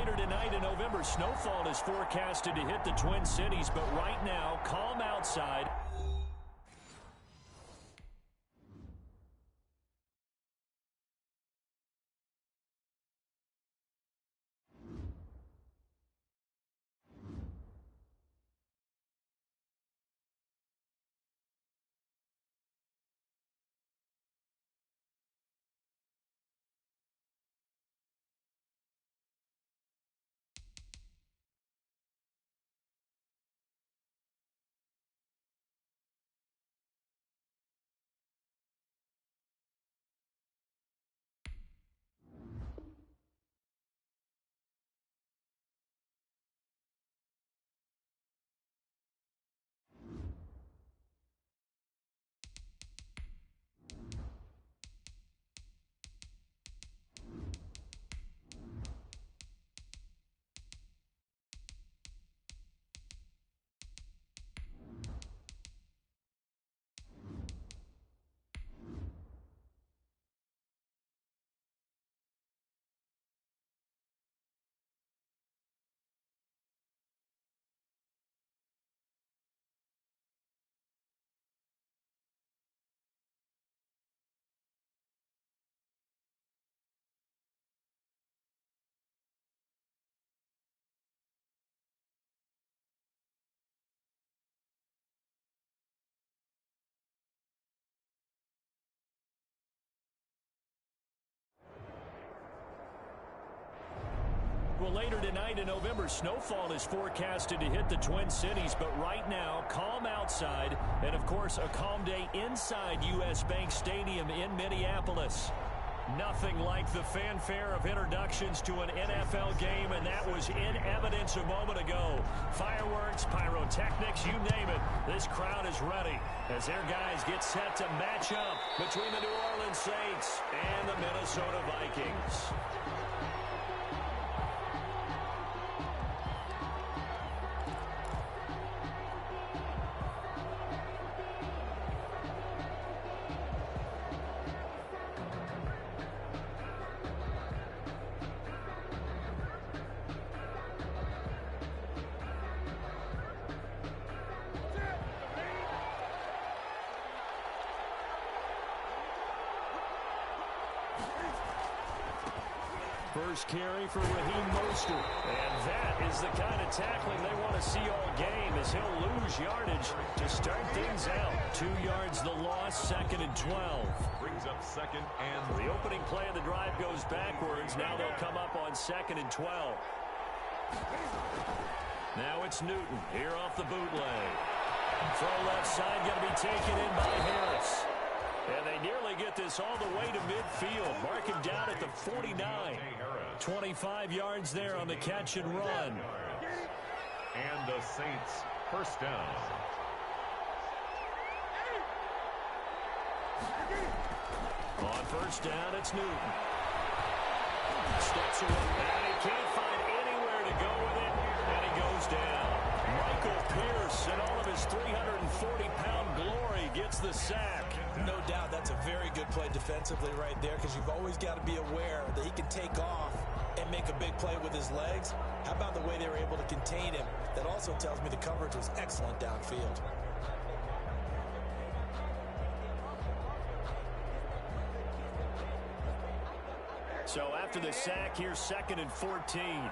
later tonight, a November snowfall is forecasted to hit the Twin Cities, but right now, calm outside. Well, later tonight, a November snowfall is forecasted to hit the Twin Cities, but right now, calm outside, and of course, a calm day inside U.S. Bank Stadium in Minneapolis. Nothing like the fanfare of introductions to an NFL game, and that was in evidence a moment ago. Fireworks, pyrotechnics, you name it. This crowd is ready as their guys get set to match up between the New Orleans Saints and the Minnesota Vikings. First carry for Raheem Mostert. And that is the kind of tackling they want to see all game, as he'll lose yardage to start things out. 2 yards the loss, 2nd and 12. Brings up 2nd and... The opening play of the drive goes backwards. Now they'll come up on 2nd and 12. Now it's Newton here off the bootleg. Throw left side, going to be taken in by Harris. And they nearly get this all the way to midfield. Mark him down at the 49. 25 yards there on the catch and run. And the Saints first down. On first down, it's Newton. Steps away, and he can't find anywhere to go with it, and he goes down. Michael Pierce, in all of his 340-pound glory, gets the sack. No doubt that's a very good play defensively right there, because you've always got to be aware that he can take off and make a big play with his legs. How about the way they were able to contain him? That also tells me the coverage was excellent downfield. So after the sack, here's 2nd and 14.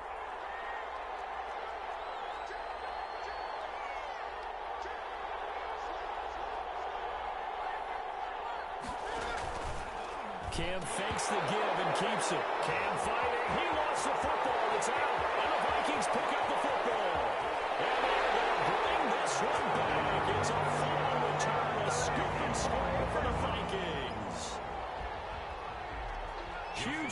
Cam fakes the give and keeps it. Cam fighting. He lost the football. It's out. And the Vikings pick up the football. And they're going to bring this one back. It's a fumble return. A scoop and score for the Vikings.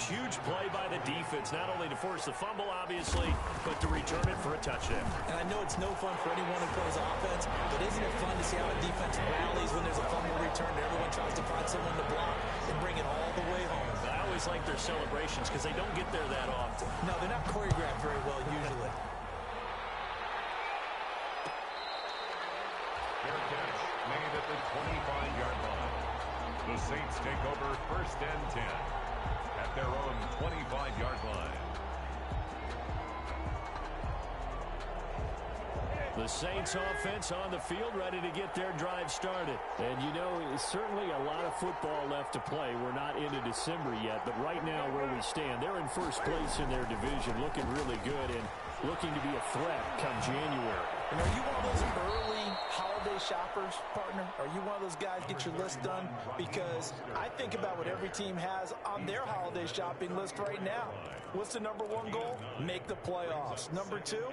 Huge play by the defense. Not only to force the fumble, obviously, but to return it for a touchdown. And I know it's no fun for anyone who plays offense, but isn't it fun to see how a defense rallies when there's a fumble return and everyone tries to find someone to block and bring it all the way home? I always like their celebrations because they don't get there that often. No, they're not choreographed very well usually. Fair catch made at the 25-yard line. The Saints take over 1st and 10 at their own 25-yard line. The Saints offense on the field, ready to get their drive started. And you know, certainly a lot of football left to play. We're not into December yet, but right now where we stand, they're in first place in their division, looking really good and looking to be a threat come January. And are you one of those early holiday shoppers, partner? Are you one of those guys get your list done? Because I think about what every team has on their holiday shopping list right now. What's the number one goal? Make the playoffs. Number two,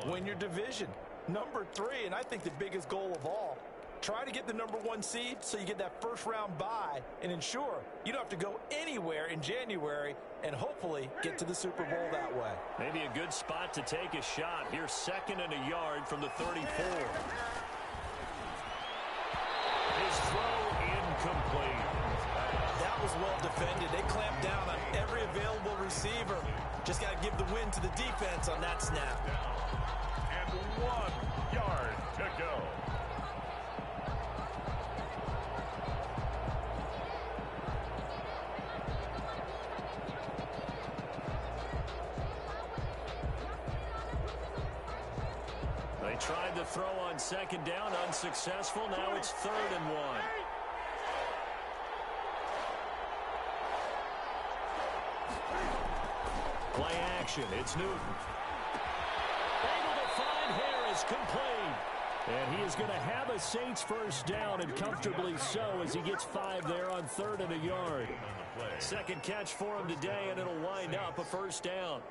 win your division. Number three, and I think the biggest goal of all, try to get the number one seed so you get that first round bye and ensure you don't have to go anywhere in January and hopefully get to the Super Bowl that way. Maybe a good spot to take a shot. Here's 2nd and a yard from the 34. His throw incomplete. That was well defended. They clamped down on every available receiver. Just got to give the win to the defense on that snap. And 1 yard to go. They tried to throw on 2nd down, unsuccessful. Now it's 3rd and 1. Play action. It's Newton. Able to find Harris, complete. And he is going to have a Saints first down, and comfortably so, as he gets 5 there on 3rd and a yard. 2nd catch for him today, and it'll wind up a first down.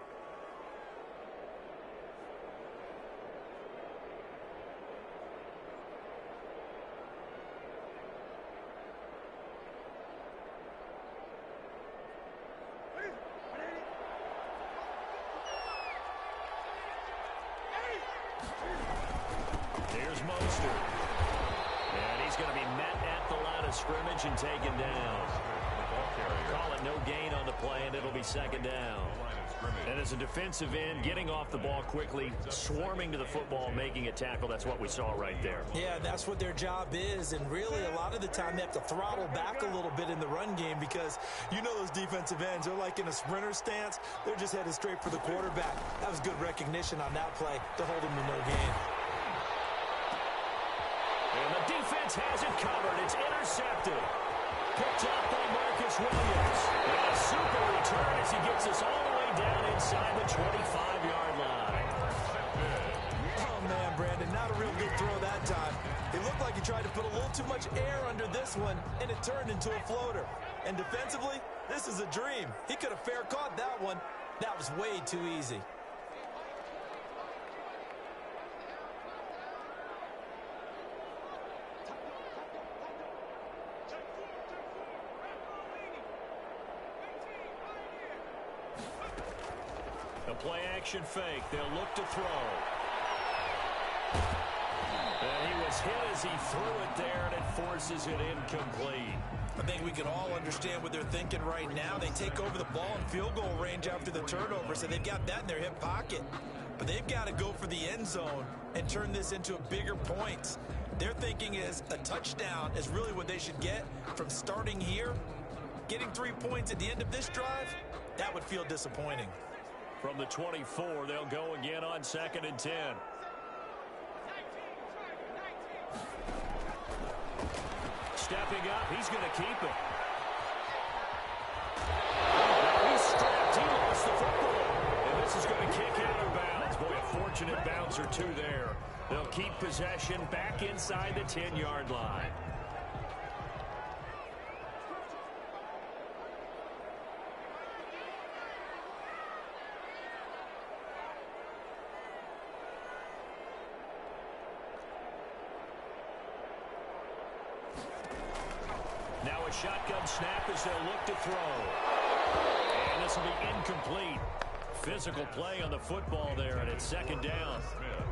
Here's Mostert. And he's going to be met at the line of scrimmage and taken down. Call it no gain on the play, and it'll be 2nd down. And as a defensive end, getting off the ball quickly, swarming to the football, making a tackle, that's what we saw right there. Yeah, that's what their job is, and really a lot of the time they have to throttle back a little bit in the run game because you know those defensive ends, they're like in a sprinter stance. They're just headed straight for the quarterback. That was good recognition on that play to hold him to no gain. And the defense has it covered. It's intercepted. Picked up by Marcus Williams. And a super return as he gets us all the way down inside the 25-yard line. Oh, man, Brandon, not a real good throw that time. It looked like he tried to put a little too much air under this one, and it turned into a floater. And defensively, this is a dream. He could have fair caught that one. That was way too easy. A play-action fake. They'll look to throw. And he was hit as he threw it there, and it forces it incomplete. I think we can all understand what they're thinking right now. They take over the ball in field goal range after the turnover, so they've got that in their hip pocket. But they've got to go for the end zone and turn this into a bigger point. Their thinking is a touchdown is really what they should get from starting here. Getting 3 points at the end of this drive, that would feel disappointing. From the 24, they'll go again on 2nd and 10. Stepping up, he's going to keep it. He's strapped. He lost the football. And this is going to kick out of bounds. Boy, a fortunate bounce or two there. They'll keep possession back inside the 10-yard line. Now a shotgun snap as they'll look to throw. And this will be incomplete. Physical play on the football there, and it's 2nd down.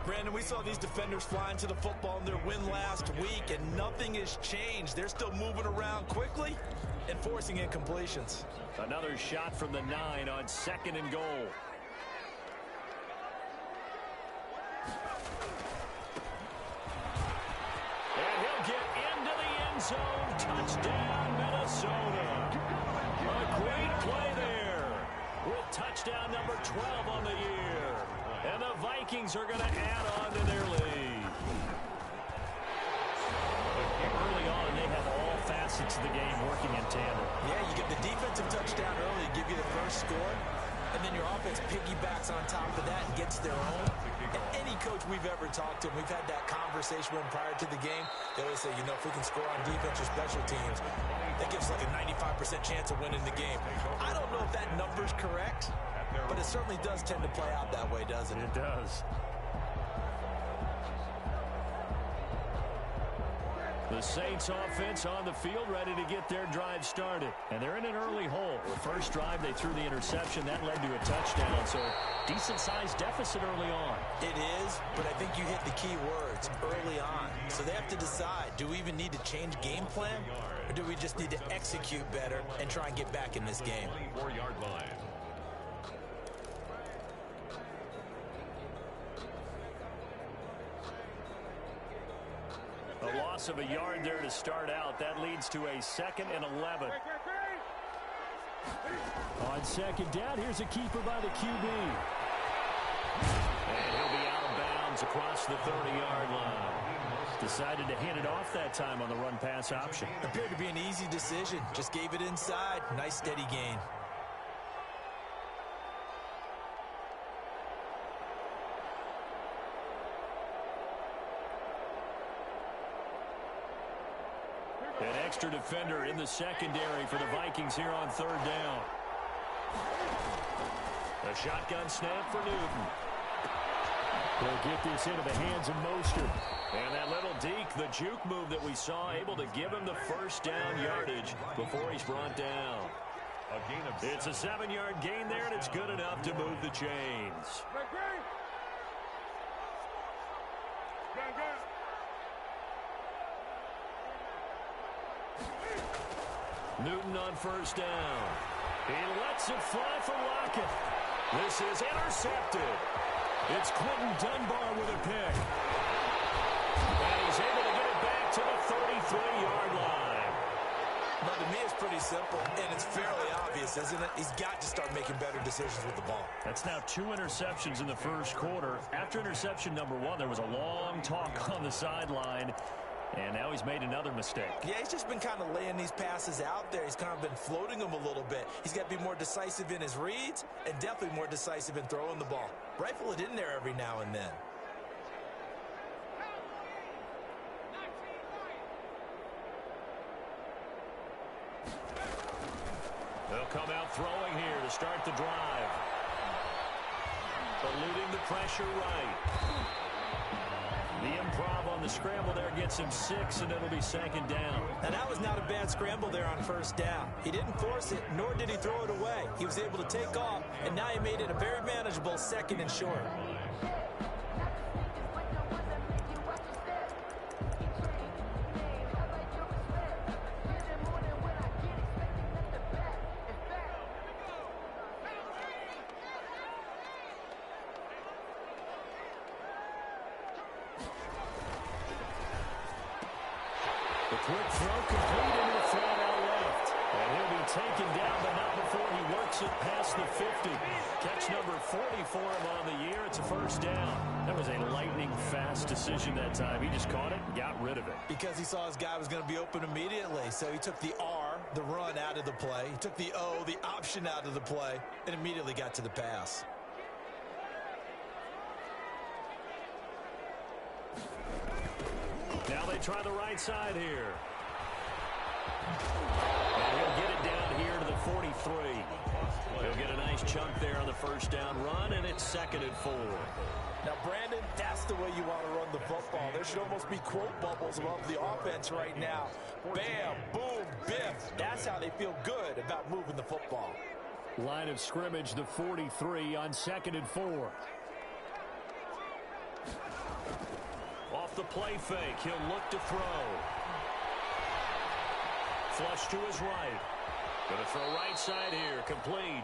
Brandon, we saw these defenders flying to the football in their win last week, and nothing has changed. They're still moving around quickly and forcing incompletions. Another shot from the 9 on 2nd and goal. And he'll get into the end zone. Touchdown, Minnesota. A great play there with touchdown number 12 on the year. And the Vikings are going to add on to their lead. facets of the game working in tandem. Yeah, you get the defensive touchdown early, give you the first score, and then your offense piggybacks on top of that and gets their own. And any coach we've ever talked to, we've had that conversation with them prior to the game, they always say, you know, if we can score on defense or special teams, that gives like a 95% chance of winning the game. I don't know if that number's correct, but it certainly does tend to play out that way, doesn't it? It does. The Saints offense on the field, ready to get their drive started. And they're in an early hole. The first drive, they threw the interception. That led to a touchdown, so decent-sized deficit early on. It is, but I think you hit the key words, early on. So they have to decide, do we even need to change game plan, or do we just need to execute better and try and get back in this game? 4-yard line. A loss of a yard there to start out. That leads to a 2nd and 11. On second down, here's a keeper by the QB. And he'll be out of bounds across the 30-yard line. Decided to hand it off that time on the run-pass option. Appeared to be an easy decision. Just gave it inside. Nice steady gain. An extra defender in the secondary for the Vikings here on 3rd down. A shotgun snap for Newton. They'll get this into the hands of Mostert. And that little deke, the juke move that we saw, able to give him the first down yardage before he's brought down. It's a 7-yard gain there, and it's good enough to move the chains. Newton on first down. He lets it fly for Lockett. This is intercepted. It's Quentin Dunbar with a pick. And he's able to get it back to the 33-yard line. But to me, it's pretty simple, and it's fairly obvious, isn't it? He's got to start making better decisions with the ball. That's now 2 interceptions in the first quarter. After interception number 1, there was a long talk on the sideline. And now he's made another mistake. Yeah, he's just been kind of laying these passes out there. He's kind of been floating them a little bit. He's got to be more decisive in his reads and definitely more decisive in throwing the ball. Rifle it in there every now and then. They'll come out throwing here to start the drive. Eluding the pressure right. The improv on the scramble there gets him 6, and it'll be 2nd down. Now, that was not a bad scramble there on first down. He didn't force it, nor did he throw it away. He was able to take off, and now he made it a very manageable 2nd and short. Quick throw complete into the flat out left. And he'll be taken down, but not before he works it past the 50. Catch number 40 for him on the year. It's a 1st down. That was a lightning-fast decision that time. He just caught it and got rid of it. Because he saw his guy was going to be open immediately. So he took the R, the run, out of the play. He took the O, the option, out of the play, and immediately got to the pass. Now they try the right side here. And he'll get it down here to the 43. He'll get a nice chunk there on the 1st down run, and it's 2nd and 4. Now, Brandon, that's the way you want to run the football. There should almost be quote bubbles above the offense right now. Bam, boom, biff. That's how they feel good about moving the football. Line of scrimmage, the 43 on 2nd and 4. Off the play fake, he'll look to throw. Flush to his right. Going to throw right side here, complete.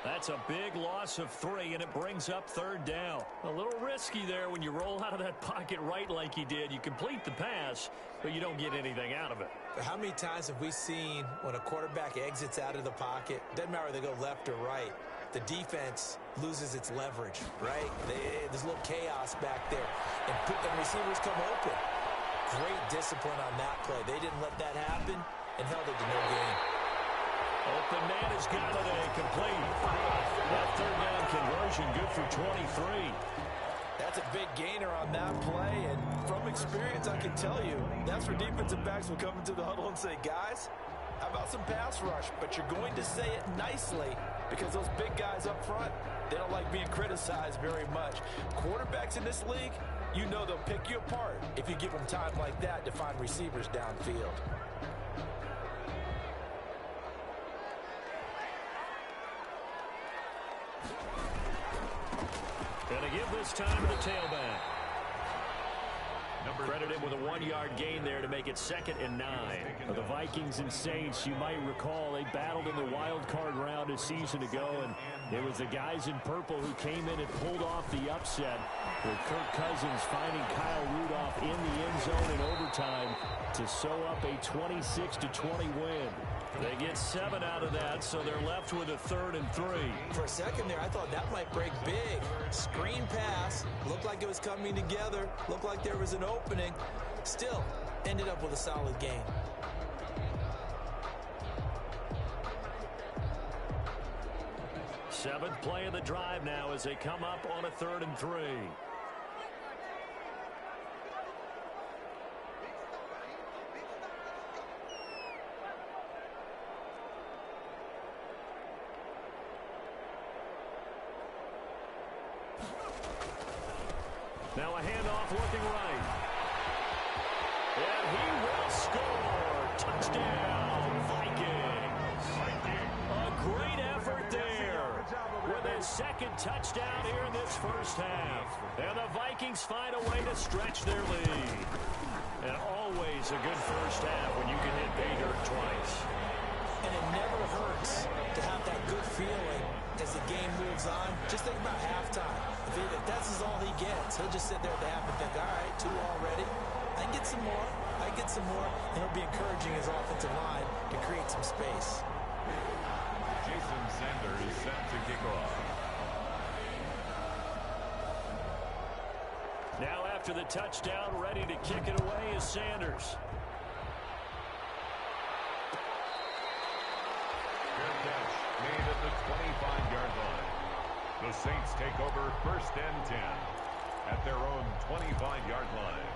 That's a big loss of 3, and it brings up 3rd down. A little risky there when you roll out of that pocket right like he did. You complete the pass, but you don't get anything out of it. How many times have we seen when a quarterback exits out of the pocket, doesn't matter whether they go left or right, the defense loses its leverage, right? There's a little chaos back there, and receivers come open. Great discipline on that play. They didn't let that happen and held it to no gain. Open man has got it, complete. That third down conversion good for 23. That's a big gainer on that play, and from experience, I can tell you, that's where defensive backs will come into the huddle and say, guys, how about some pass rush? But you're going to say it nicely because those big guys up front, they don't like being criticized very much. Quarterbacks in this league, you know they'll pick you apart if you give them time like that to find receivers downfield. Gonna give this time to the tailback. Credited with a 1-yard gain there to make it 2nd and 9. The Vikings and Saints, you might recall, they battled in the wild card round a season ago, and it was the guys in purple who came in and pulled off the upset, with Kirk Cousins finding Kyle Rudolph in the end zone in overtime to sew up a 26-20 win. They get 7 out of that, so they're left with a 3rd and 3. For a second there, I thought that might break big. Screen pass. Looked like it was coming together. Looked like there was an opening. Still, ended up with a solid gain. Seventh play of the drive now as they come up on a 3rd and 3. Now a handoff looking right. And he will score. Touchdown, Vikings. A great effort there with his 2nd touchdown here in this first half. And the Vikings find a way to stretch their lead. And always a good first half when you can hit pay dirt twice. And it never hurts to have that good feeling as the game moves on. Just think about halftime. If that's all he gets, he'll just sit there at the half and think, all right, 2 already. I can get some more. I can get some more. And he'll be encouraging his offensive line to create some space. Jason Sanders is set to kick off. Now after the touchdown, ready to kick it away is Sanders. Fair catch made at the 25-yard line. The Saints take over 1st and 10 at their own 25-yard line.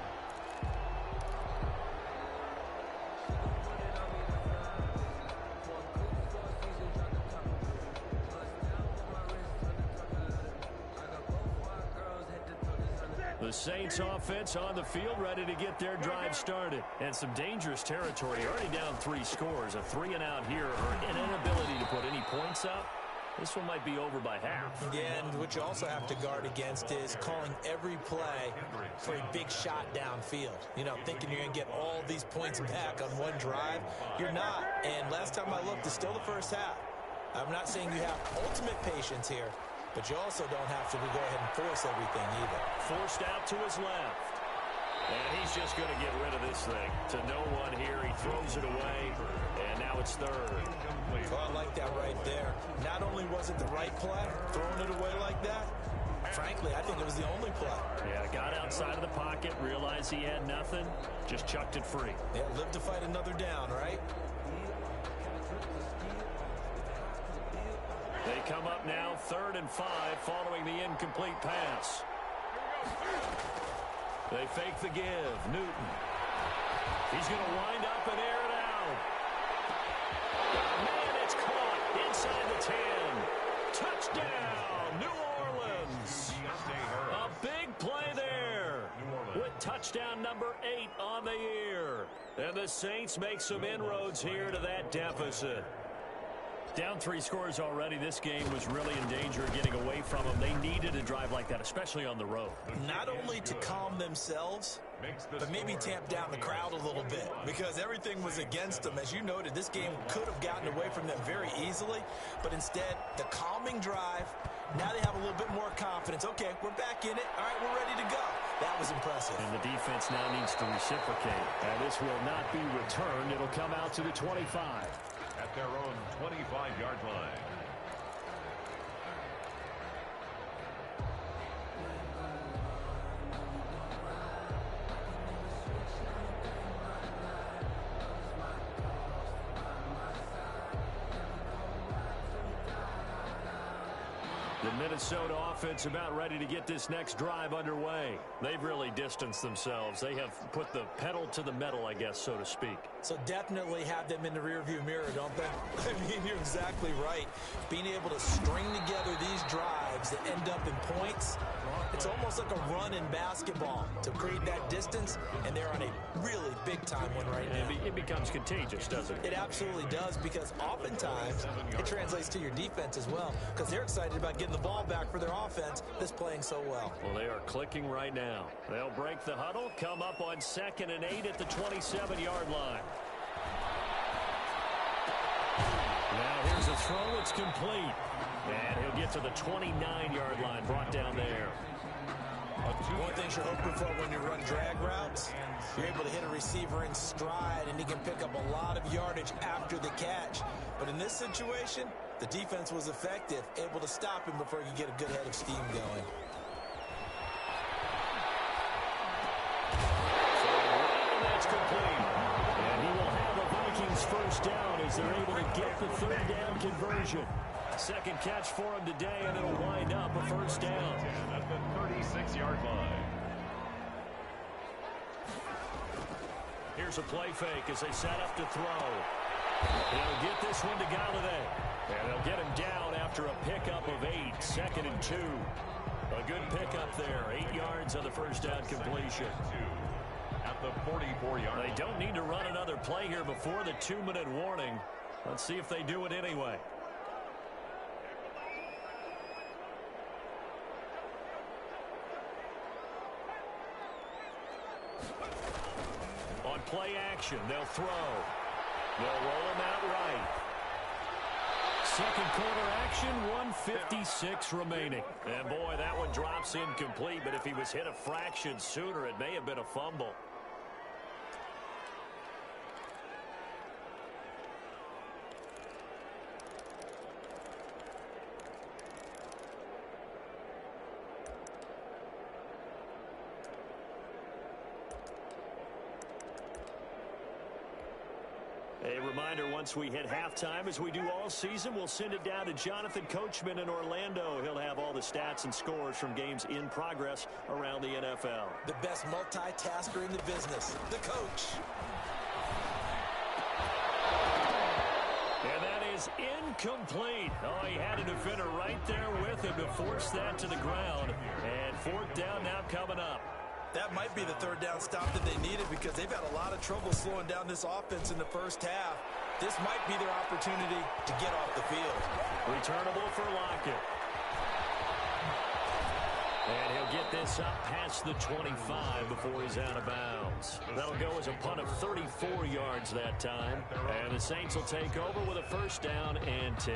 The Saints offense on the field ready to get their drive started. And some dangerous territory. Already down 3 scores. A 3-and-out here or an inability to put any points up. This one might be over by half. Yeah, and what you also have to guard against is calling every play for a big shot downfield. You know, thinking you're going to get all these points back on one drive. You're not. And last time I looked, it's still the first half. I'm not saying you have ultimate patience here, but you also don't have to go ahead and force everything either. Forced out to his left. And he's just going to get rid of this thing. To no one here. He throws it away. And now it's 3rd. Oh, I like that right there. Not only was it the right play, throwing it away like that, frankly, I think it was the only play. Yeah, got outside of the pocket, realized he had nothing, just chucked it free. Yeah, live to fight another down, right? They come up now 3rd and 5 following the incomplete pass. They fake the give. Newton. He's going to wind up and air it out. Man, it's caught inside the 10. Touchdown, New Orleans. A big play there with touchdown number 8 on the year. And the Saints make some inroads here to that deficit. Down 3 scores already. This game was really in danger of getting away from them. They needed a drive like that, especially on the road. Not only to calm themselves, but maybe tamp down the crowd a little bit because everything was against them. As you noted, this game could have gotten away from them very easily, but instead, the calming drive, now they have a little bit more confidence. Okay, we're back in it. All right, we're ready to go. That was impressive. And the defense now needs to reciprocate. And this will not be returned. It'll come out to the 25. At their own 25-yard line. The Minnesota offense about ready to get this next drive underway. They've really distanced themselves. They have put the pedal to the metal, I guess, so to speak. So definitely have them in the rearview mirror, don't they? I mean, you're exactly right. Being able to string together these drives that end up in points, it's almost like a run in basketball to create that distance, and they're on a really big-time one right now. It becomes contagious, doesn't it? It absolutely does, because oftentimes it translates to your defense as well, because they're excited about getting the ball back for their offense that's playing so well. Well, they are clicking right now. They'll break the huddle, come up on 2nd and 8 at the 27-yard line. Now here's a throw. It's complete. And he'll get to the 29-yard line, brought down there. One thing you're hoping for when you run drag routes, you're able to hit a receiver in stride, and he can pick up a lot of yardage after the catch. But in this situation, the defense was effective, able to stop him before you get a good head of steam going. And that's complete. And he will have a Vikings first down as they're able to get the 3rd down conversion. Second catch for him today, and it'll wind up a first down. At the 36-yard line. Here's a play fake as they set up to throw. He'll get this one to Galladay. And they'll get him down after a pickup of 8. 2nd and 2. A good pickup there. 8 yards on the first down completion. At the 44-yard line. They don't need to run another play here before the 2-minute warning. Let's see if they do it anyway. On play action, they'll throw. They'll roll him out right. Second quarter action, 1:56 remaining. And boy, that one drops incomplete, but if he was hit a fraction sooner, it may have been a fumble. A reminder, once we hit halftime, as we do all season, we'll send it down to Jonathan Coachman in Orlando. He'll have all the stats and scores from games in progress around the NFL. The best multitasker in the business, the coach. And that is incomplete. Oh, he had a defender right there with him to force that to the ground. And 4th down now coming up. That might be the 3rd down stop that they needed, because they've had a lot of trouble slowing down this offense in the first half. This might be their opportunity to get off the field. Returnable for Lockett. And he'll get this up past the 25 before he's out of bounds. That'll go as a punt of 34 yards that time. And the Saints will take over with a first down and 10.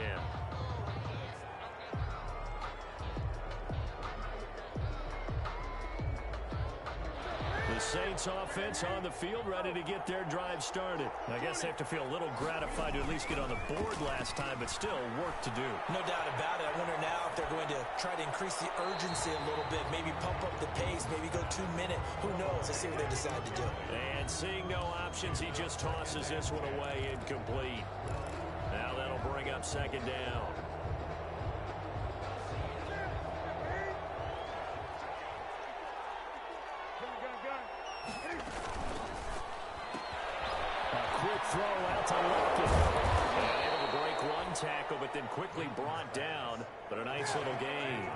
Saints offense on the field, ready to get their drive started. I guess they have to feel a little gratified to at least get on the board last time, but still work to do. No doubt about it. I wonder now if they're going to try to increase the urgency a little bit, maybe pump up the pace, maybe go 2 minute. Who knows? Let's see what they decide to do. And seeing no options, he just tosses this one away, incomplete. Now that'll bring up 2nd down. Throw out to Lockett. Able to break one tackle, but then quickly brought down. But a nice little gain.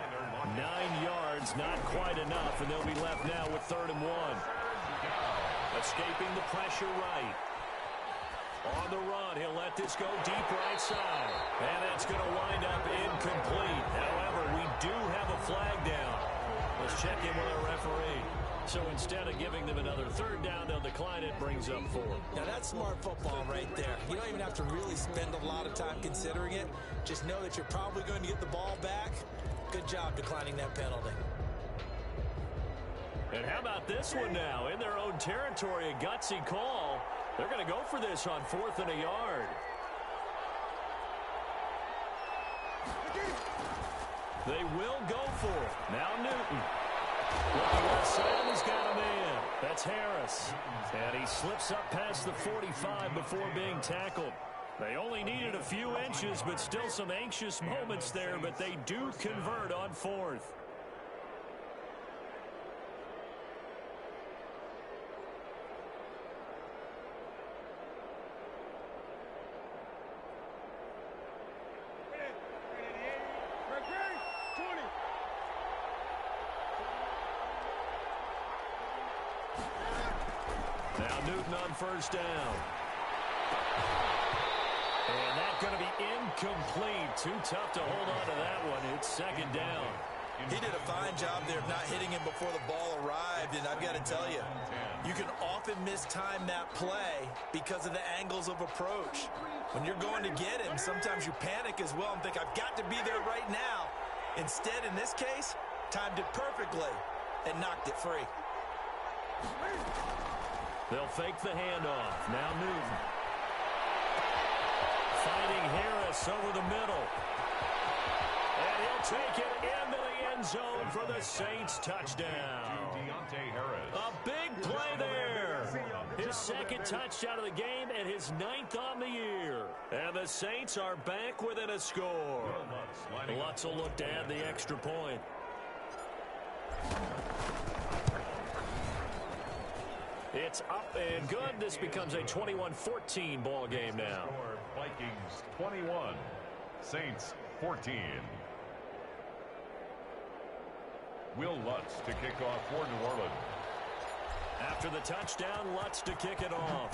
9 yards, not quite enough, and they'll be left now with 3rd and 1. Escaping the pressure right. On the run, he'll let this go deep right side. And that's going to wind up incomplete. However, we do have a flag down. Let's check in with our referee. So instead of giving them another 3rd down, they'll decline it, brings up 4. Now that's smart football right there. You don't even have to really spend a lot of time considering it. Just know that you're probably going to get the ball back. Good job declining that penalty. And how about this one now? In their own territory, a gutsy call. They're going to go for this on 4th and a yard. They will go for it. Now Newton. Looking left side, he's got a man. That's Harris. And he slips up past the 45 before being tackled. They only needed a few inches, but still some anxious moments there, but they do convert on fourth. Now Newton on first down. And that's going to be incomplete. Too tough to hold on to that one. It's second down. He did a fine job there of not hitting him before the ball arrived, and I've got to tell you, you can often mistime that play because of the angles of approach. When you're going to get him, sometimes you panic as well and think, I've got to be there right now. Instead, in this case, timed it perfectly and knocked it free. They'll fake the handoff. Now Newton. Fighting Harris over the middle. And he'll take it into the end zone for the Saints touchdown. A big play there. His second touchdown of the game and his 9th on the year. And the Saints are back within a score. Lutz will look to add the extra point. It's up and good. This becomes a 21-14 ball game now. Vikings 21, Saints 14. Will Lutz to kick off for New Orleans. After the touchdown, Lutz to kick it off.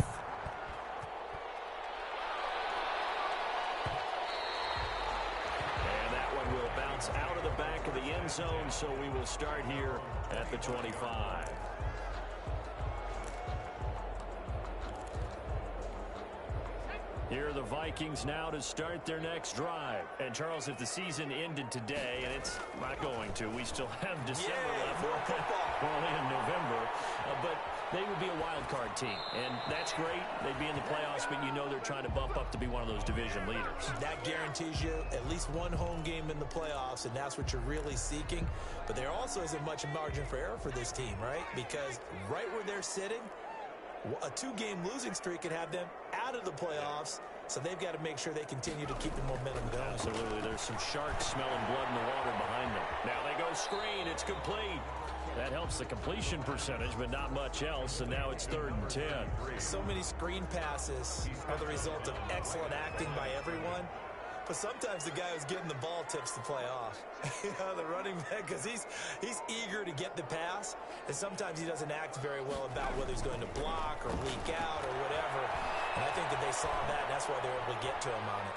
And that one will bounce out of the back of the end zone, so we will start here at the 25. Here are the Vikings now to start their next drive. And, Charles, if the season ended today, and it's not going to, we still have December left. We're only in November. But they would be a wild card team. And that's great. They'd be in the playoffs, but you know they're trying to bump up to be one of those division leaders. That guarantees you at least one home game in the playoffs, and that's what you're really seeking. But there also isn't much margin for error for this team, right? Because right where they're sitting, a 2-game losing streak could have them out of the playoffs, so they've got to make sure they continue to keep the momentum going. Absolutely. There's some sharks smelling blood in the water behind them. Now they go screen. It's complete. That helps the completion percentage, but not much else, and now it's 3rd and 10. So many screen passes are the result of excellent acting by everyone. But sometimes the guy who's getting the ball tips the play off. The running back, because he's eager to get the pass, and sometimes he doesn't act very well about whether he's going to block or leak out or whatever. And I think that they saw that, and that's why they were able to get to him on it.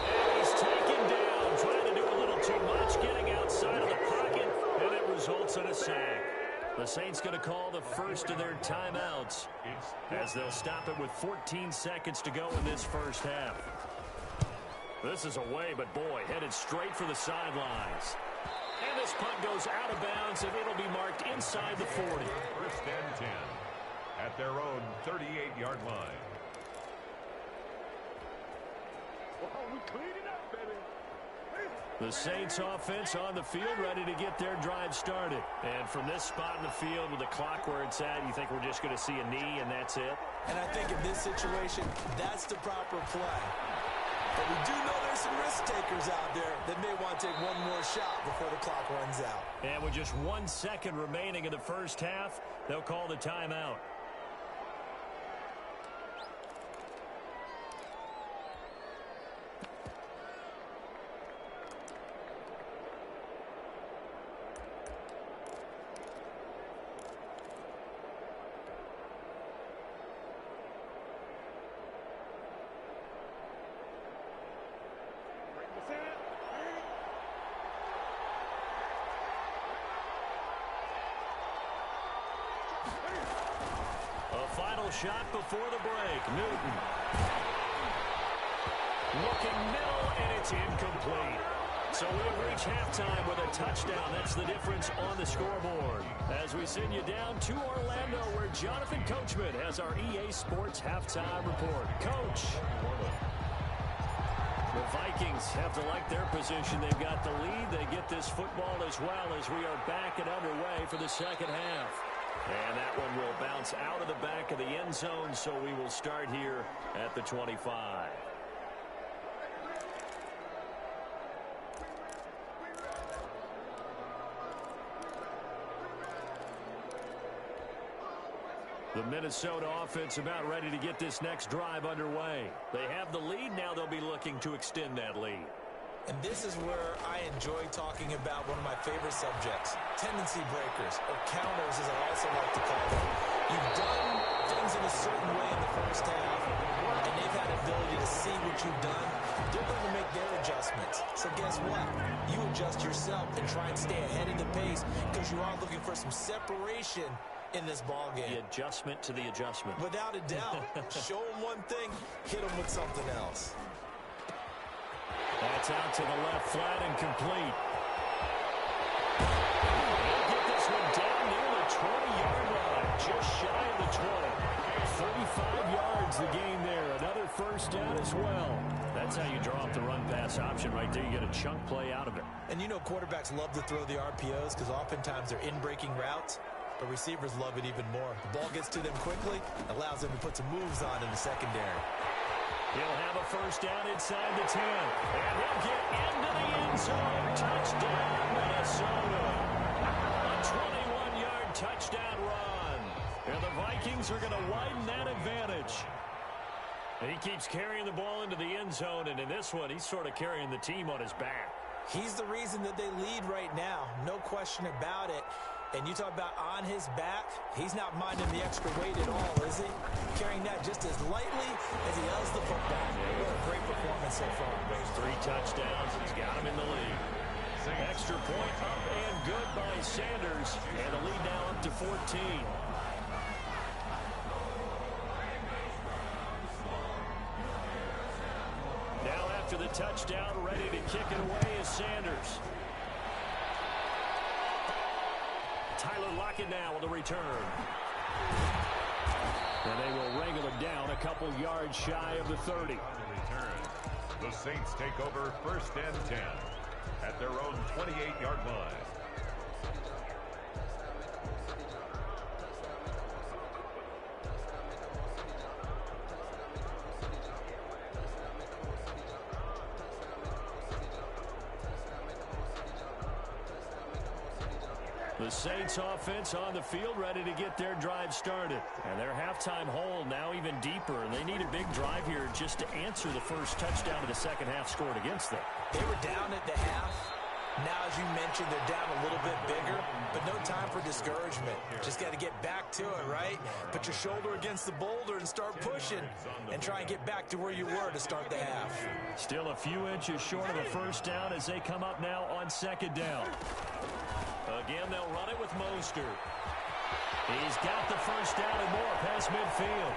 And he's taken down, trying to do a little too much, getting outside of the pocket, and it results in a sack. The Saints going to call the first of their timeouts as they'll stop it with 14 seconds to go in this first half. This is away, but boy, headed straight for the sidelines. And this punt goes out of bounds, and it'll be marked inside the 40. 1st and 10 at their own 38-yard line. The Saints offense on the field, ready to get their drive started. And from this spot in the field with the clock where it's at, you think we're just going to see a knee and that's it? And I think in this situation, that's the proper play. But we do know there's some risk takers out there that may want to take one more shot before the clock runs out. And with just 1 second remaining in the first half, they'll call the timeout. Shot before the break. Newton. Looking middle, and it's incomplete. So we've reached halftime with a touchdown. That's the difference on the scoreboard. As we send you down to Orlando, where Jonathan Coachman has our EA Sports halftime report. Coach. The Vikings have to like their position. They've got the lead. They get this football as well as we are back and underway for the second half. And that one will bounce out of the back of the end zone, so we will start here at the 25. The Minnesota offense about ready to get this next drive underway. They have the lead. Now they'll be looking to extend that lead. And this is where I enjoy talking about one of my favorite subjects, tendency breakers, or counters as I also like to call them. You've done things in a certain way in the first half, and they've had the ability to see what you've done. They're going to make their adjustments. So guess what? You adjust yourself and try and stay ahead of the pace because you are looking for some separation in this ball game. The adjustment to the adjustment. Without a doubt. Show them one thing, hit them with something else. That's out to the left, flat and complete. He'll get this one down near the 20-yard line, just shy of the 20. 35 yards the gain there. Another first down as well. That's how you draw up the run-pass option right there. You get a chunk play out of it. And you know quarterbacks love to throw the RPOs because oftentimes they're in-breaking routes. But receivers love it even more. The ball gets to them quickly, allows them to put some moves on in the secondary. He'll have a first down inside the 10. And he'll get into the end zone. Touchdown, Minnesota. A 21-yard touchdown run. And the Vikings are going to widen that advantage. And he keeps carrying the ball into the end zone. And in this one, he's sort of carrying the team on his back. He's the reason that they lead right now. No question about it. And you talk about on his back, he's not minding the extra weight at all, is he? Carrying that just as lightly as he does the football. What a great performance so far. 3 touchdowns. He's got him in the lead. Extra point up and good by Sanders. And the lead now up to 14. Now after the touchdown, ready to kick it away is Sanders. Tyler Lockett now with the return. And they will wrangle him down a couple yards shy of the 30. The Saints take over first and 10 at their own 28-yard line. The Saints offense on the field ready to get their drive started. And their halftime hole now even deeper. And they need a big drive here just to answer the first touchdown of the second half scored against them. They were down at the half. Now, as you mentioned, they're down a little bit bigger, but no time for discouragement. Just got to get back to it, right? Put your shoulder against the boulder and start pushing and try and get back to where you were to start the half. Still a few inches short of a first down as they come up now on second down. Again, they'll run it with Mostert. He's got the first down and more past midfield.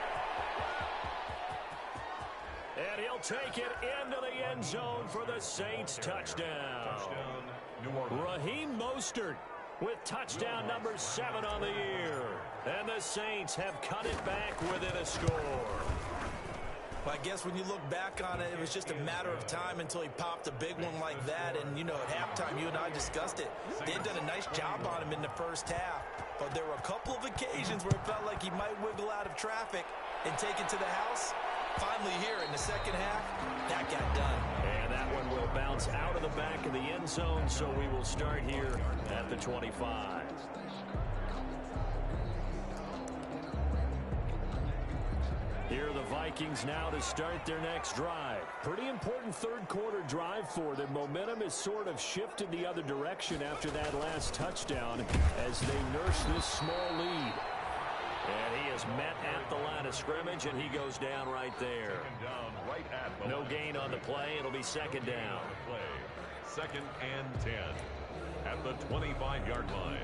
And he'll take it into the end zone for the Saints touchdown. Raheem Mostert with touchdown number 7 on the year. And the Saints have cut it back within a score. Well, I guess when you look back on it, it was just a matter of time until he popped a big one like that. And, you know, at halftime, you and I discussed it. They had done a nice job on him in the first half. But there were a couple of occasions where it felt like he might wiggle out of traffic and take it to the house. Finally here in the second half, that got done. And that one will bounce out of the back of the end zone, so we will start here at the 25. Here are the Vikings now to start their next drive. Pretty important third quarter drive for them. Momentum has sort of shifted the other direction after that last touchdown as they nurse this small lead. And he is met at the line of scrimmage, and he goes down right there. No gain on the play. It'll be second down. Second and 10 at the 25-yard line.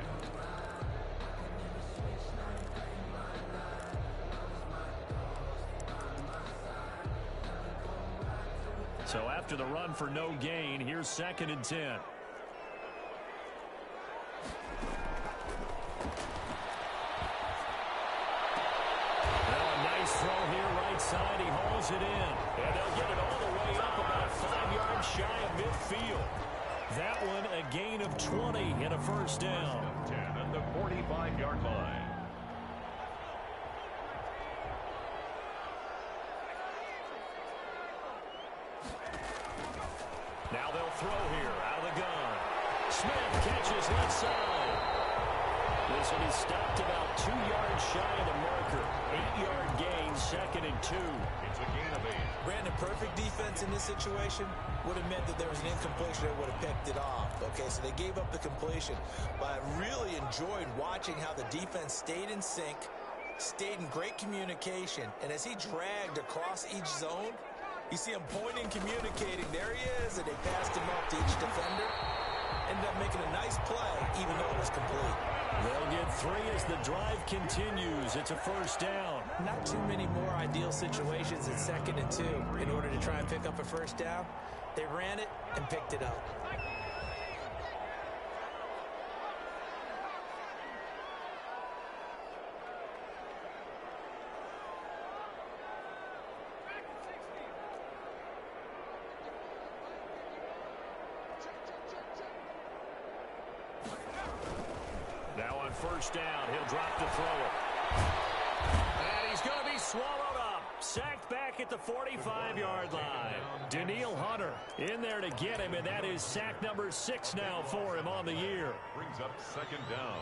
So after the run for no gain, here's second and 10. Throw here right side. He hauls it in. And they'll get it all the way up about 5 yards shy of midfield. That one a gain of 20 and a first down. 10 at the 45-yard line. throw here out of the gun. Smith catches left side. This one is stopped about 2 yards shy of the marker. 8-yard gain, 2nd and 2. It's a gain of 8. Brandon, perfect defense in this situation would have meant that there was an incompletion that would have picked it off. Okay, so they gave up the completion. But I really enjoyed watching how the defense stayed in sync, stayed in great communication. And as he dragged across each zone, you see him pointing, communicating. There he is, and they passed him up to each defender. Ended up making a nice play, even though it was complete. They'll get 3 as the drive continues. It's a first down. Not too many more ideal situations at 2nd and 2 in order to try and pick up a first down. They ran it and picked it up. Now on first down, he'll drop to throw it. And he's going to be swallowed up. Sacked back at the 45-yard line. Daniil Hunter in there to get him, and that is sack number 6 now for him on the year. Brings up 2nd down.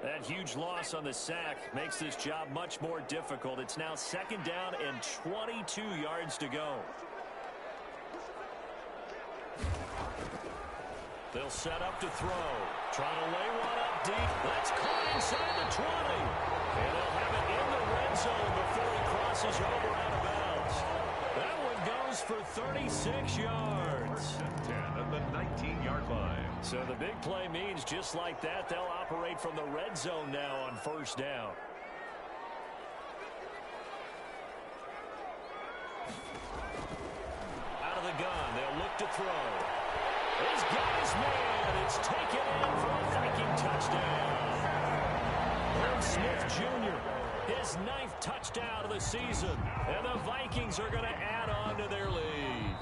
That huge loss on the sack makes this job much more difficult. It's now 2nd down and 22 yards to go. They'll set up to throw. Trying to lay one up deep. That's caught inside the 20. And they'll have it in the red zone before he crosses over out of bounds. That one goes for 36 yards. 10 at the 19-yard line. So the big play means just like that, they'll operate from the red zone now on first down. Out of the gun, they'll look to throw. He's got his man. It's taken in for a Viking touchdown. Herb Smith Jr., his 9th touchdown of the season. And the Vikings are going to add on to their lead.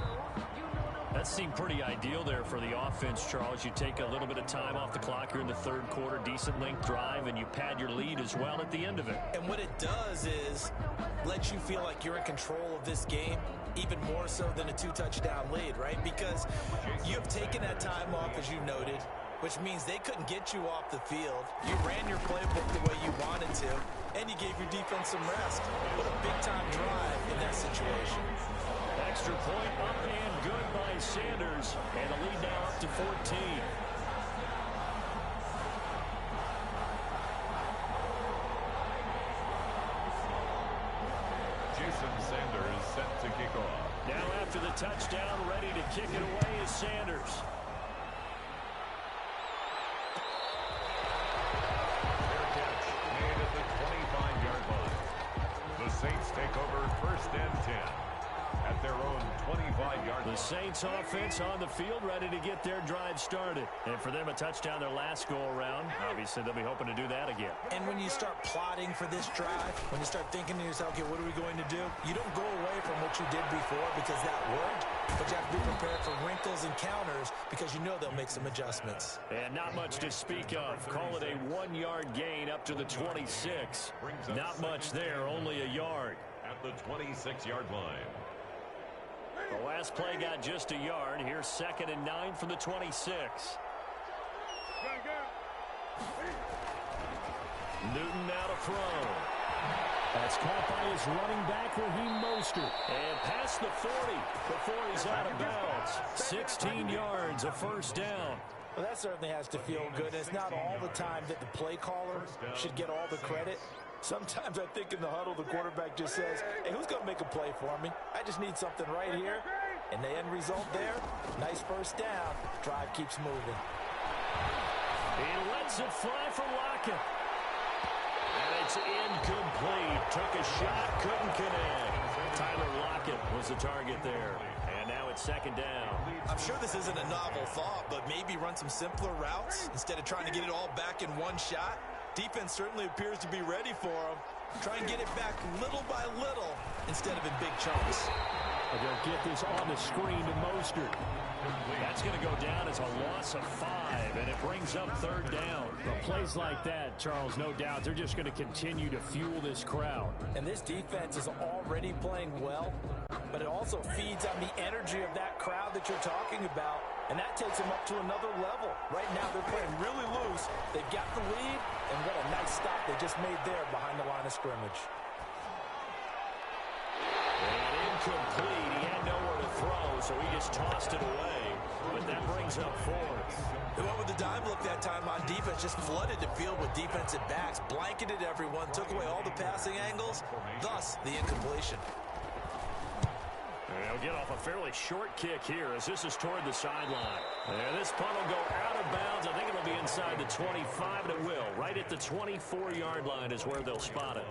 That seemed pretty ideal there for the offense, Charles. You take a little bit of time off the clock here in the 3rd quarter, decent length drive, and you pad your lead as well at the end of it. And what it does is let you feel like you're in control of this game, even more so than a 2-touchdown lead, right? Because you have taken that time off, as you noted, which means they couldn't get you off the field. You ran your playbook the way you wanted to, and you gave your defense some rest. What a big-time drive in that situation. Extra point up and good by Sanders, and the lead now up to 14. Jason Sanders set to kick off. Now after the touchdown, ready to kick it away is Sanders. Fair catch made at the 25-yard line. The Saints take over 1st and 10 at their own 25-yard line. The Saints offense on the field, ready to get their drive started. And for them, a touchdown their last go-around. Obviously, they'll be hoping to do that again. And when you start plotting for this drive, when you start thinking to yourself, okay, what are we going to do? You don't go away from what you did before because that worked, but you have to be prepared for wrinkles and counters because you know they'll make some adjustments. And not much to speak of. Call it a 1-yard gain up to the 26. Not much there, only a yard. At the 26-yard line. The last play got just a yard. Here's 2nd and 9 from the 26. Newton now to throw. That's caught by his running back, Raheem Mostert. And past the 40 before he's out of bounds. 16 yards, a first down. Well, that certainly has to feel good. It's not all the time that the play caller should get all the credit. Sometimes I think in the huddle, the quarterback just says, hey, who's going to make a play for me? I just need something right here. And the end result there, nice first down. Drive keeps moving. He lets it fly for Lockett. And it's incomplete. Took a shot, couldn't connect. Tyler Lockett was the target there. And now it's 2nd down. I'm sure this isn't a novel thought, but maybe run some simpler routes instead of trying to get it all back in one shot. Defense certainly appears to be ready for him. Try and get it back little by little instead of in big chunks. They'll get this on the screen to Mostert. That's going to go down as a loss of 5, and it brings up third down. Well, plays like that, Charles, no doubt, they're just going to continue to fuel this crowd. And this defense is already playing well, but it also feeds on the energy of that crowd that you're talking about, and that takes them up to another level. Right now, they're playing really loose. They've got the lead, and what a nice stop they just made there behind the line of scrimmage. And incomplete. He had nowhere to throw, so he just tossed it away. But that brings up 4th. They went with the dime look that time on defense, just flooded the field with defensive backs, blanketed everyone, took away all the passing angles, thus the incompletion. And he'll get off a fairly short kick here as this is toward the sideline. And this punt will go out of bounds. I think it'll be inside the 25, and it will. Right at the 24-yard line is where they'll spot it.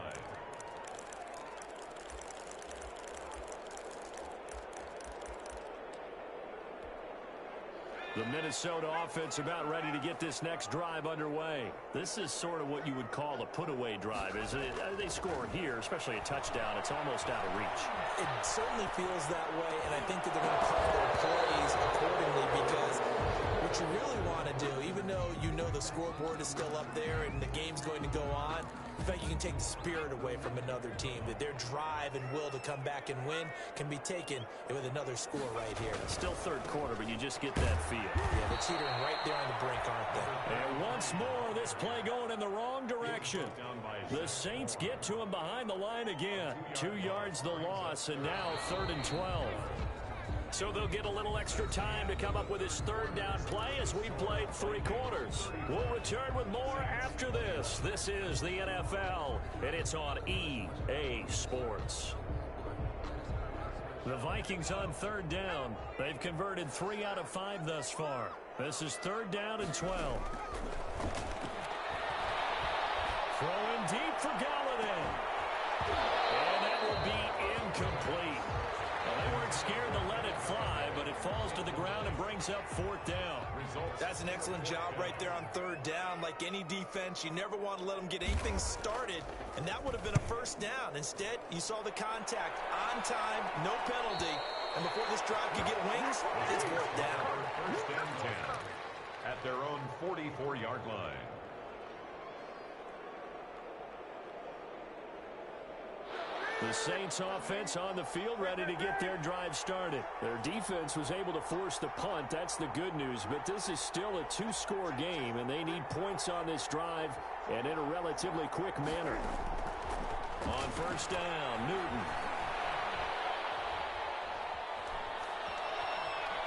The Minnesota offense about ready to get this next drive underway. This is sort of what you would call a put-away drive. As they score here, especially a touchdown, it's almost out of reach. It certainly feels that way, and I think that they're going to call their plays accordingly because what you really want to do, even though you know the scoreboard is still up there and the game's going to go on, in fact, you can take the spirit away from another team, that their drive and will to come back and win can be taken with another score right here. Still third quarter, but you just get that feel. Yeah, they're teetering right there on the brink, aren't they? And once more, this play going in the wrong direction. The Saints get to him behind the line again. 2 yards the loss, and now 3rd and 12. So they'll get a little extra time to come up with his third down play as we played 3 quarters. We'll return with more after this. This is the NFL, and it's on EA Sports. The Vikings on 3rd down. They've converted 3 out of 5 thus far. This is 3rd down and 12. Throwing deep for Galladay. And that will be incomplete. Well, they weren't scared to let it fly, but it falls to the ground and brings up 4th down. That's an excellent job right there on 3rd down. Like any defense, you never want to let them get anything started, and that would have been a 1st down. Instead, you saw the contact on time, no penalty, and before this drive could get wings, it's 4th down. 1st and 10 at their own 44-yard line. The Saints offense on the field ready to get their drive started. Their defense was able to force the punt. That's the good news. But this is still a 2-score game, and they need points on this drive and in a relatively quick manner. On 1st down, Newton.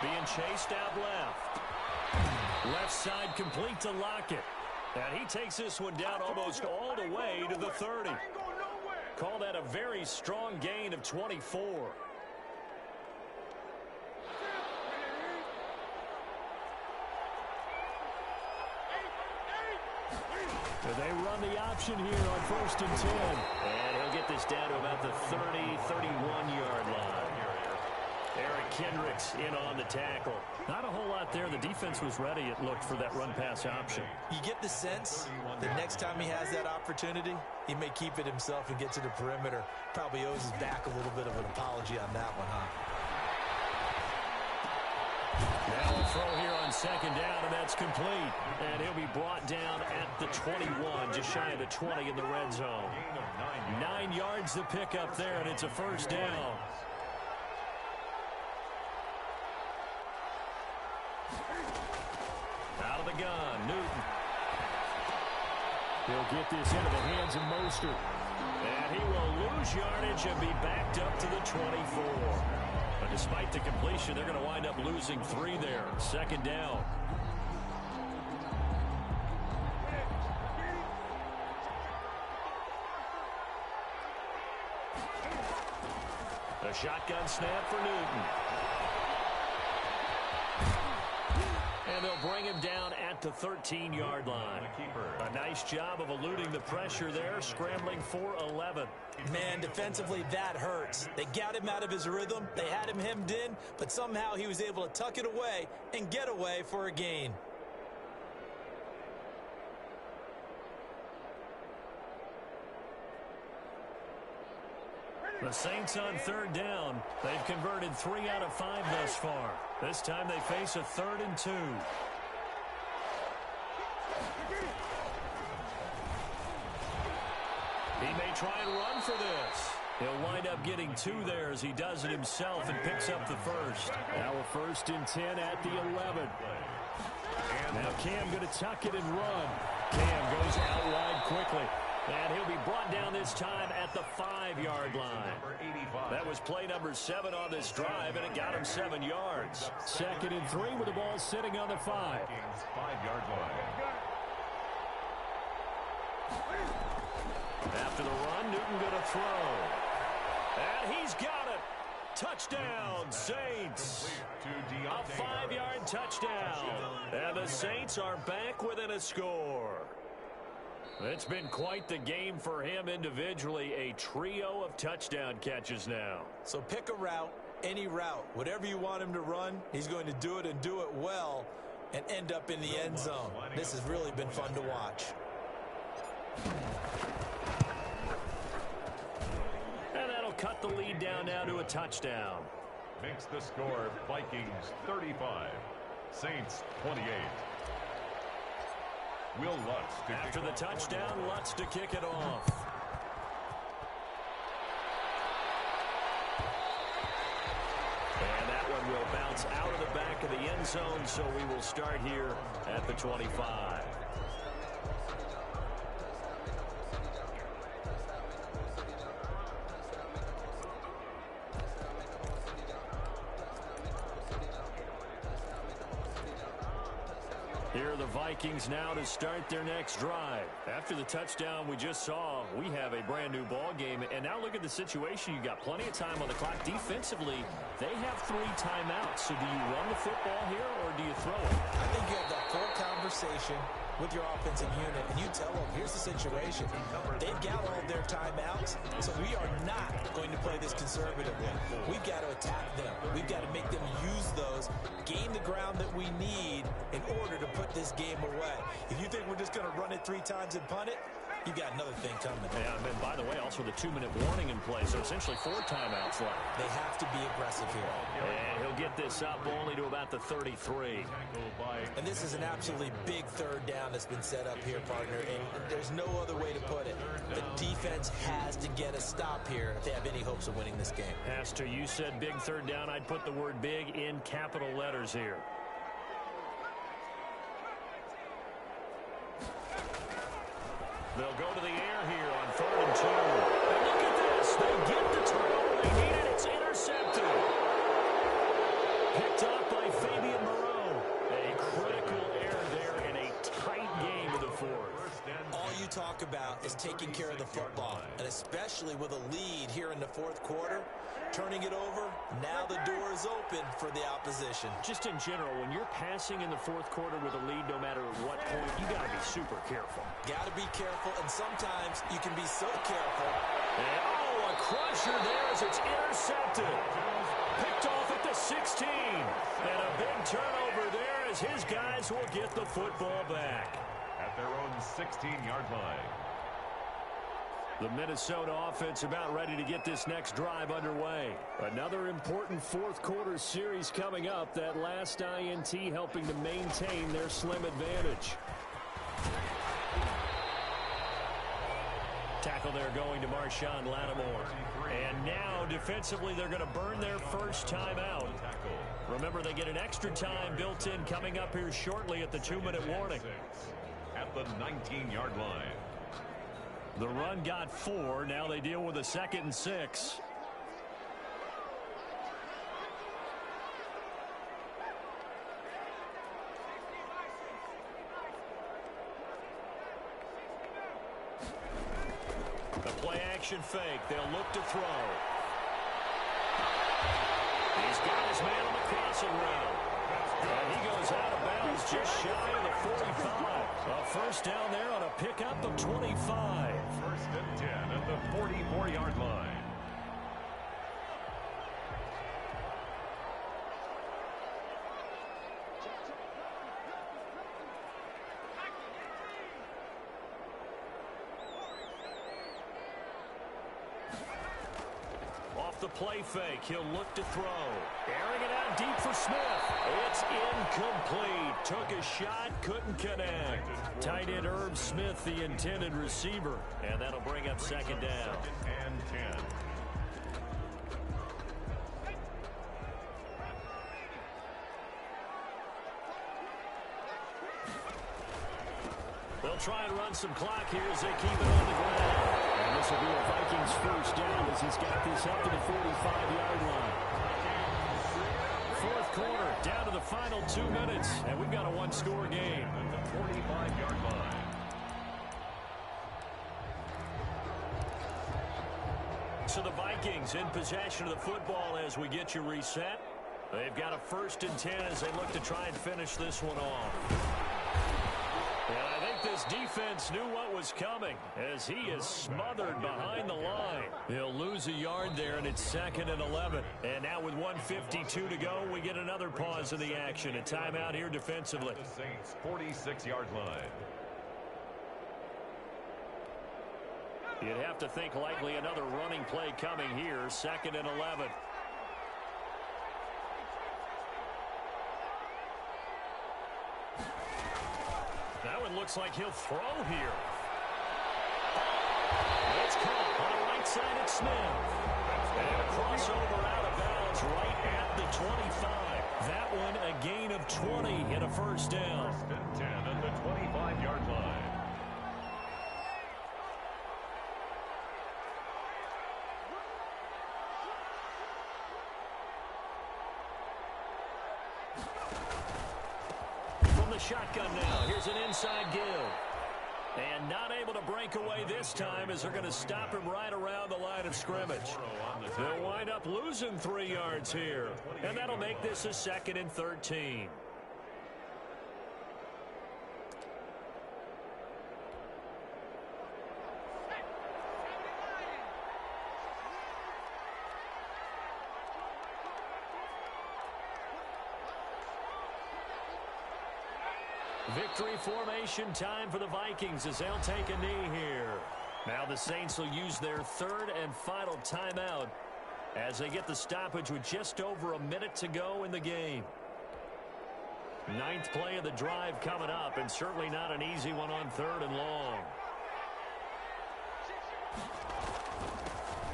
Being chased out left. Left side complete to Lockett. And he takes this one down almost all the way to the 30. Call that a very strong gain of 24. They run the option here on 1st and 10. And he'll get this down to about the 30, 31-yard line. Eric Kendricks in on the tackle. Not a whole lot there. The defense was ready, it looked, for that run-pass option. You get the sense that next time he has that opportunity, he may keep it himself and get to the perimeter. Probably owes his back a little bit of an apology on that one, huh? Now a throw here on 2nd down, and that's complete. And he'll be brought down at the 21, just shy of the 20 in the red zone. 9 yards to pick up there, and it's a 1st down. Out of the gun, Newton. He'll get this into the hands of Mostert. And he will lose yardage and be backed up to the 24. But despite the completion, they're going to wind up losing 3 there. 2nd down. A shotgun snap for Newton. And they'll bring him down at the 13-yard line. A nice job of eluding the pressure there, scrambling for 11. Man, defensively, that hurts. They got him out of his rhythm. They had him hemmed in, but somehow he was able to tuck it away and get away for a gain. The Saints on third down. They've converted 3 out of 5 thus far. This time they face a 3rd and 2. He may try and run for this. He'll wind up getting 2 there as he does it himself and picks up the first. Now a 1st and 10 at the 11. Now Cam going to tuck it and run. Cam goes out wide quickly. And he'll be brought down this time at the 5-yard line. That was play number 7 on this drive, and it got him 7 yards. 2nd and 3 with the ball sitting on the 5. 5-yard line. After the run, Newton going to throw. And he's got it. Touchdown, Saints. A 5-yard touchdown. And the Saints are back within a score. It's been quite the game for him individually. A trio of touchdown catches now. So pick a route, any route. Whatever you want him to run, he's going to do it and do it well and end up in the end zone. This has really been fun to watch. And that'll cut the lead down now to a touchdown. Makes the score Vikings 35, Saints 28. Will Lutz to after the touchdown, Lutz to kick it off. And that one will bounce out of the back of the end zone, so we will start here at the 25. Here are the Vikings now to start their next drive. After the touchdown we just saw, we have a brand new ball game. And now look at the situation. You got plenty of time on the clock. Defensively, they have 3 timeouts. So do you run the football here or do you throw it? I think you have that full conversation with your offensive unit, and you tell them, here's the situation. They've got all their timeouts, so we are not going to play this conservatively. We've got to attack them. We've got to make them use those, gain the ground that we need in order to put this game away. If you think we're just going to run it 3 times and punt it, you've got another thing coming. Yeah, and by the way, also the 2-minute warning in play, so essentially 4 timeouts left. They have to be aggressive here. And he'll get this up only to about the 33. And this is an absolutely big 3rd down that's been set up here, partner, and there's no other way to put it. The defense has to get a stop here if they have any hopes of winning this game. Pastor, you said big 3rd down. I'd put the word big in capital letters here. They'll go to the air here on 3rd and 2. And look at this. They get the turnover they needed. It's intercepted. Picked up by Fabian Moreau. A critical error there in a tight game in the 4th. All you talk about is taking care of the football, and especially with a lead here in the 4th quarter, turning it over, now the door is open for the opposition. Just in general, when you're passing in the 4th quarter with a lead, no matter what point, you got to be super careful. Got to be careful, and sometimes you can be so careful. And, a crusher there as it's intercepted. Picked off at the 16. And a big turnover there as his guys will get the football back. At their own 16-yard line. The Minnesota offense about ready to get this next drive underway. Another important 4th quarter series coming up. That last INT helping to maintain their slim advantage. Tackle there going to Marshawn Lattimore. And now defensively they're going to burn their first timeout. Remember, they get an extra time built in coming up here shortly at the 2-minute warning. At the 19-yard line. The run got 4. Now they deal with a 2nd and 6. The play action fake. They'll look to throw. He's got his man on the crossing route. And he goes out of bounds just shy of the 45. A first down there on a pickup of 25. 1st and 10 at the 44-yard line. the play fake. He'll look to throw. Airing it out deep for Smith. It's incomplete. Took a shot, couldn't connect. Tight end Irv Smith, the intended receiver. And that'll bring up second down. Second and 10. They'll try and run some clock here as they keep it on the ground. And this will be a Vikings first down as he's got this up to the 45-yard line. Fourth quarter, down to the final 2 minutes, and we've got a one-score game. At the 45-yard line. So the Vikings in possession of the football as we get you reset. They've got a 1st and 10 as they look to try and finish this one off. And I think this defense knew what was coming as he is smothered behind the line. He'll lose a yard there, and it's 2nd and 11. And now with 1:52 to go, we get another pause in the action. A timeout here defensively. The Saints' 46-yard line. You'd have to think likely another running play coming here. 2nd and 11. Now it looks like he'll throw here. It's caught on the right side at Smith. And a crossover out of bounds right at the 25. That one a gain of 20 and a first down. 1st and 10 at the 25-yard line. Shotgun now. Here's an inside give. And not able to break away this time as they're going to stop him right around the line of scrimmage. They'll wind up losing 3 yards here. And that'll make this a 2nd and 13. Victory formation time for the Vikings as they'll take a knee here. Now the Saints will use their 3rd and final timeout as they get the stoppage with just over a minute to go in the game. 9th play of the drive coming up, and certainly not an easy one on 3rd and long.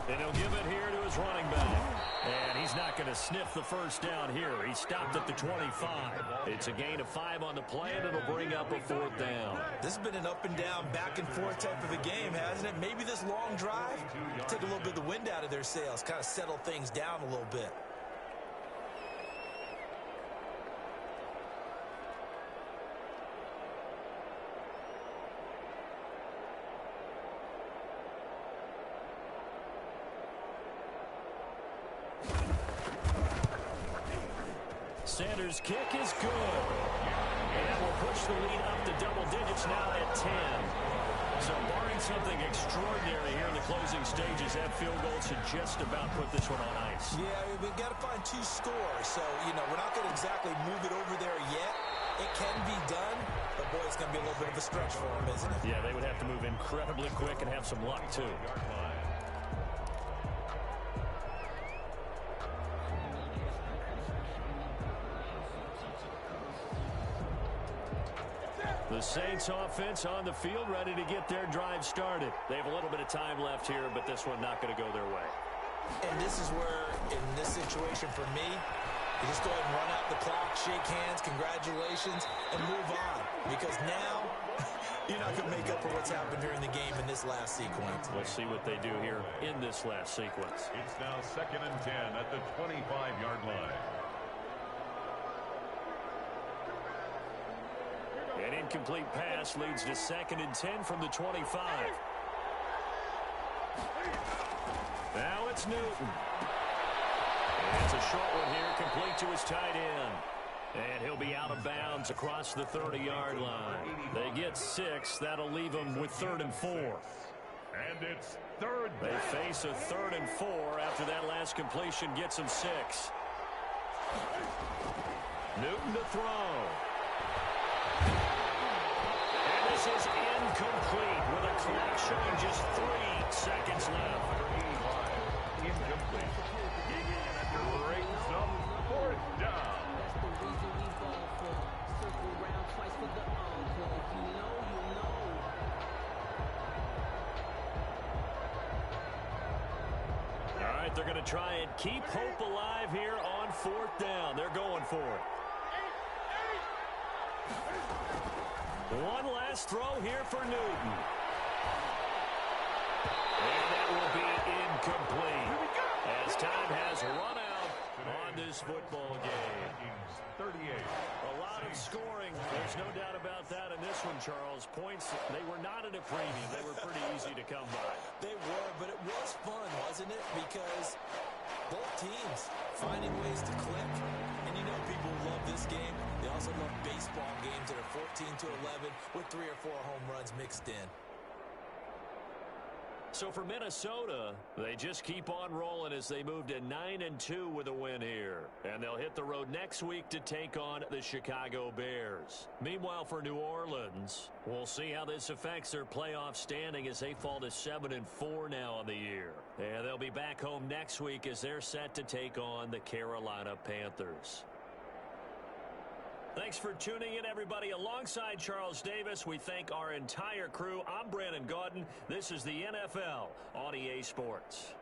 And he'll give it here to his running back. And he's not going to sniff the first down here. He stopped at the 25. It's a gain of 5 on the play, and it'll bring up a 4th down. This has been an up and down, back and forth type of a game, hasn't it? Maybe this long drive take a little bit of the wind out of their sails, kind of settle things down a little bit. Sanders' kick is good. And will push the lead up to double digits now at 10. So barring something extraordinary here in the closing stages, that field goal should just about put this one on ice. Yeah, we've got to find 2 scores. So, we're not going to exactly move it over there yet. It can be done, but boy, it's going to be a little bit of a stretch for them, isn't it? Yeah, they would have to move incredibly quick and have some luck, too. The Saints offense on the field ready to get their drive started. They have a little bit of time left here, but this one not going to go their way. And this is where, in this situation for me, you just go ahead and run out the clock, shake hands, congratulations, and move on. Because now, you're not going to make up for what's happened during the game in this last sequence. We'll see what they do here in this last sequence. It's now 2nd and 10 at the 25-yard line. An incomplete pass leads to 2nd and 10 from the 25. Now it's Newton. And it's a short one here, complete to his tight end. And he'll be out of bounds across the 30-yard line. They get 6. That'll leave them with 3rd and 4. And it's 3rd. They face a 3rd and 4 after that last completion gets them 6. Newton to throw. And this is incomplete with a clock showing just 3 seconds left. incomplete. Brings up fourth down. That's the reason we ball for. Circle round twice for the encore. If you know, you know. All right, they're going to try and keep hope alive here on fourth down. They're going for it. One last throw here for Newton. And that will be incomplete as time has run out on this football game. 38. A lot of scoring. There's no doubt about that in this one, Charles. Points, they were not in a premium. They were pretty easy to come by. They were, but it was fun, wasn't it? Because both teams finding ways to click. And you know people love this game. They also love baseball games that are 14-11 with 3 or 4 home runs mixed in. So for Minnesota, they just keep on rolling as they move to 9-2 with a win here. And they'll hit the road next week to take on the Chicago Bears. Meanwhile, for New Orleans, we'll see how this affects their playoff standing as they fall to 7-4 now on the year. And they'll be back home next week as they're set to take on the Carolina Panthers. Thanks for tuning in, everybody. Alongside Charles Davis, we thank our entire crew. I'm Brandon Gaudin. This is the NFL on EA Sports.